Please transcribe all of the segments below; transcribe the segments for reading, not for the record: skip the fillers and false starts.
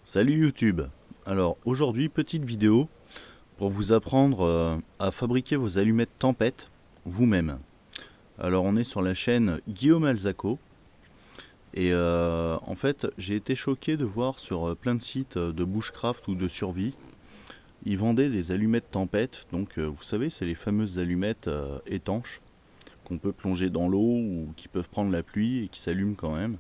Salut YouTube. Alors aujourd'hui petite vidéo pour vous apprendre à fabriquer vos allumettes tempête vous-même. Alors on est sur la chaîne Guillaume Alzaco et en fait j'ai été choqué de voir sur plein de sites de bushcraft ou de survie, ils vendaient des allumettes tempête. Donc vous savez, c'est les fameuses allumettes étanches qu'on peut plonger dans l'eau ou qui peuvent prendre la pluie et qui s'allument quand même.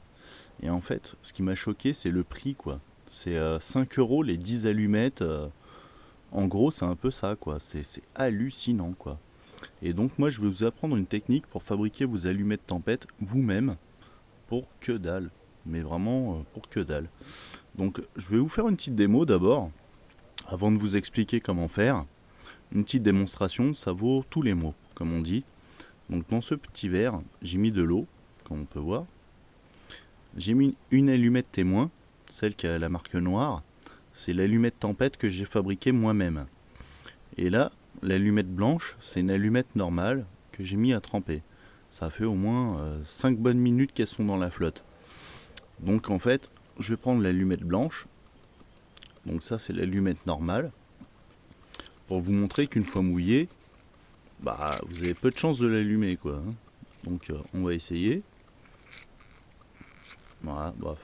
Et en fait ce qui m'a choqué, c'est le prix quoi. C'est 5 euros les 10 allumettes. En gros, c'est un peu ça, quoi. C'est hallucinant, quoi. Et donc, moi, je vais vous apprendre une technique pour fabriquer vos allumettes tempête vous-même pour que dalle. Mais vraiment pour que dalle. Donc, je vais vous faire une petite démo d'abord, avant de vous expliquer comment faire. Une petite démonstration, ça vaut tous les mots, comme on dit. Donc, dans ce petit verre, j'ai mis de l'eau, comme on peut voir. J'ai mis une allumette témoin, celle qui a la marque noire. C'est l'allumette tempête que j'ai fabriquée moi-même. Et là, l'allumette blanche, c'est une allumette normale que j'ai mis à tremper. Ça fait au moins 5 bonnes minutes qu'elles sont dans la flotte. Donc en fait, je vais prendre l'allumette blanche. Donc ça, c'est l'allumette normale. Pour vous montrer qu'une fois mouillée, bah, vous avez peu de chances de l'allumer, quoi. Donc on va essayer. Voilà, bah,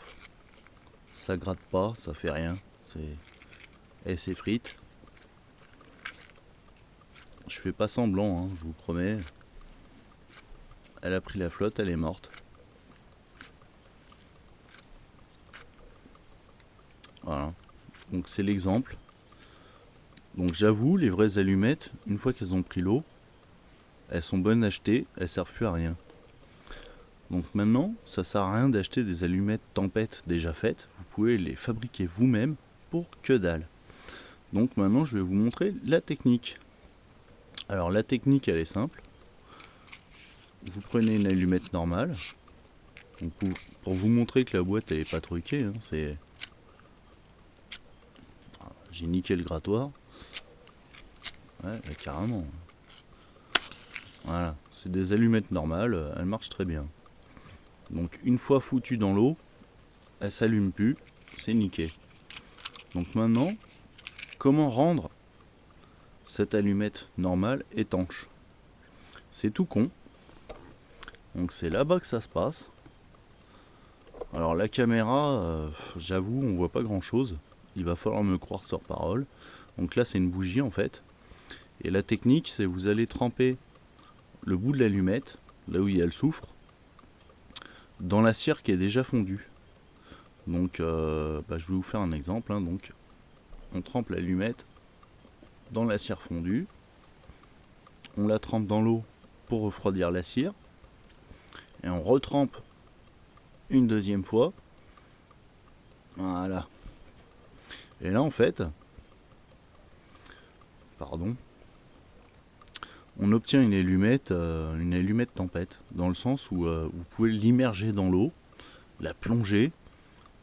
ça gratte pas, ça fait rien. Elle s'effrite. Je fais pas semblant, je vous promets. Elle a pris la flotte, elle est morte. Voilà. Donc c'est l'exemple. Donc j'avoue, les vraies allumettes, une fois qu'elles ont pris l'eau, elles sont bonnes à acheter, elles servent plus à rien. Donc maintenant, ça sert à rien d'acheter des allumettes tempête déjà faites. Vous pouvez les fabriquer vous-même pour que dalle. Donc maintenant, je vais vous montrer la technique. Alors la technique, elle est simple. Vous prenez une allumette normale. Donc, pour vous montrer que la boîte, elle est pas truquée, j'ai niqué le grattoir. Ouais, carrément. Voilà, c'est des allumettes normales, elles marchent très bien. Donc une fois foutues dans l'eau, elles s'allument plus, c'est niqué. Donc maintenant, comment rendre cette allumette normale étanche? C'est tout con. Donc c'est là-bas que ça se passe. Alors la caméra, j'avoue, on voit pas grand-chose. Il va falloir me croire sur parole. Donc là c'est une bougie en fait. Et la technique, c'est vous allez tremper le bout de l'allumette, là où il y a le soufre, dans la cire qui est déjà fondue. Donc je vais vous faire un exemple. Donc on trempe l'allumette dans la cire fondue. On la trempe dans l'eau pour refroidir la cire. Et on retrempe une deuxième fois. Voilà. Et là en fait, on obtient une allumette tempête, dans le sens où vous pouvez l'immerger dans l'eau, la plonger,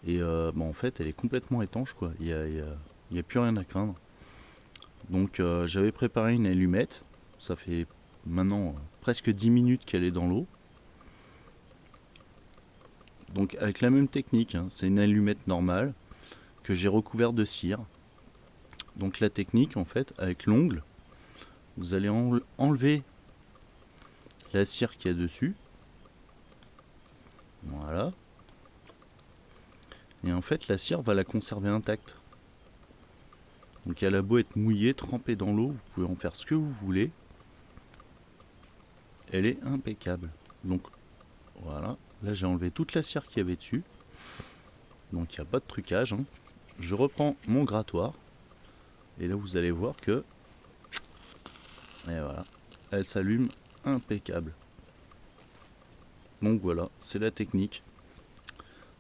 et en fait elle est complètement étanche, quoi. Il n'y a plus rien à craindre. Donc j'avais préparé une allumette, ça fait maintenant presque 10 minutes qu'elle est dans l'eau. Donc avec la même technique, c'est une allumette normale que j'ai recouverte de cire. Donc la technique, en fait, avec l'ongle, vous allez enlever la cire qu'il y a dessus. Voilà. Et en fait, la cire va la conserver intacte. Donc elle a beau être mouillée, trempée dans l'eau, vous pouvez en faire ce que vous voulez. Elle est impeccable. Donc voilà, là j'ai enlevé toute la cire qu'il y avait dessus. Donc il n'y a pas de trucage. Je reprends mon grattoir. Et là vous allez voir que... Et voilà, elle s'allume impeccable. Donc voilà, c'est la technique.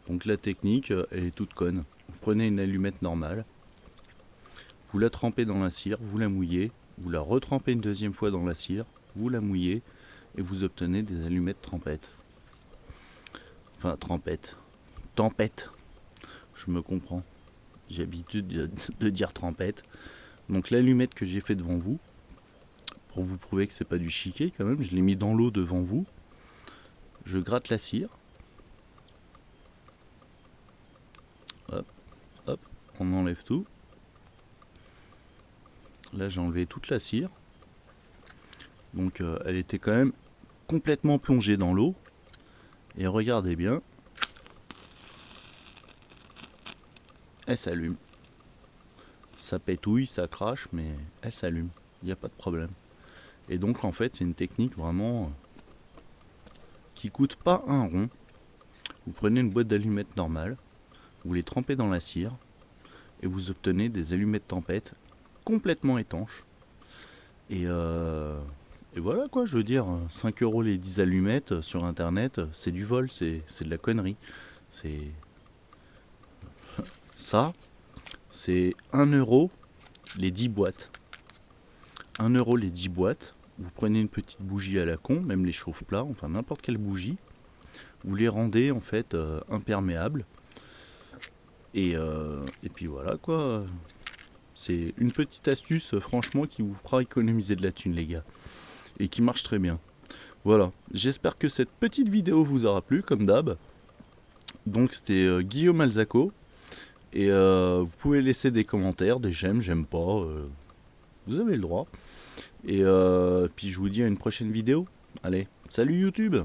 Donc la technique, elle est toute conne. Vous prenez une allumette normale, vous la trempez dans la cire, vous la mouillez, vous la retrempez une deuxième fois dans la cire, vous la mouillez, et vous obtenez des allumettes trempettes. Enfin, trempette. Tempête. Je me comprends. J'ai l'habitude de dire trempette. Donc l'allumette que j'ai fait devant vous, pour vous prouver que c'est pas du chiquet quand même, je l'ai mis dans l'eau devant vous. Je gratte la cire. Hop, hop. on enlève tout. Là j'ai enlevé toute la cire. Donc elle était quand même complètement plongée dans l'eau. Et regardez bien, elle s'allume. Ça pétouille, ça crache, mais elle s'allume. Il n'y a pas de problème. Et donc en fait c'est une technique vraiment qui coûte pas un rond. Vous prenez une boîte d'allumettes normale, vous les trempez dans la cire et vous obtenez des allumettes tempête complètement étanches. Et voilà quoi, je veux dire, 5 € les 10 allumettes sur internet, c'est du vol, c'est de la connerie. C'est ça, c'est 1 € les 10 boîtes. 1 € les 10 boîtes. Vous prenez une petite bougie à la con, même les chauffe-plats, enfin n'importe quelle bougie. Vous les rendez en fait imperméables. Et puis voilà quoi. C'est une petite astuce franchement qui vous fera économiser de la thune les gars. Et qui marche très bien. Voilà, j'espère que cette petite vidéo vous aura plu comme d'hab. Donc c'était Guillaume Alzaco. Et vous pouvez laisser des commentaires, des j'aime, j'aime pas. Vous avez le droit. Et puis je vous dis à une prochaine vidéo. Allez, salut YouTube!